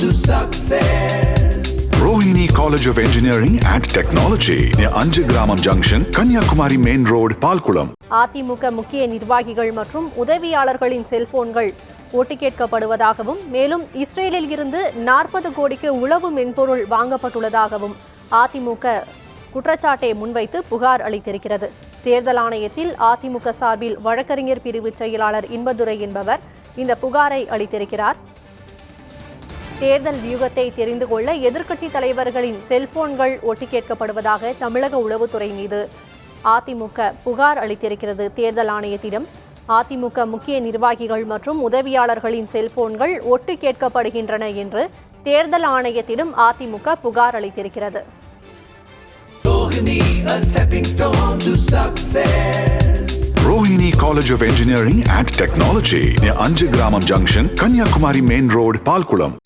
to success. Rohini College of Engineering and Technology near Anjagramam Junction, Kanyakumari Main Road, Palkulam. AIADMK முக்கிய நிர்வாகிகள் மற்றும் உதவியாளர்களின் செல்போன்கள் ஒட்டு கேட்கப்படுவதாகவும் மேலும் இஸ்ரேலில் இருந்து 40 கோடிக்கு உளவு மென்பொருள் வாங்கப்பட்டுள்ளதாகவும் அதிமுக குற்றச்சாட்டை முன்வைத்து புகார் அளித்திருக்கிறது. தேர்தல் ஆணையத்தில் அதிமுக சார்பில் வழக்கறிஞர் பிரிவு செயலாளர் இன்பதுரை என்பவர் இந்த புகாரை அளித்திருக்கிறார். தேர்தல் வியூகத்தை தெரிந்து கொள்ள எதிர்க்கட்சி தலைவர்களின் செல்போன்கள் ஒட்டு கேட்கப்படுவதாக தமிழக உளவுத்துறை மீது அதிமுக புகார் அளித்திருக்கிறது. தேர்தல் ஆணையத்திடம் அதிமுக முக்கிய நிர்வாகிகள் மற்றும் உதவியாளர்களின் செல்போன்கள் ஒட்டு கேட்கப்படுகின்றன என்று தேர்தல் ஆணையத்திடம் அதிமுக புகார் அளித்திருக்கிறது. Rohini College of Engineering and Technology near Anjagramam Junction, Kanyakumari Main Road, Palkulam.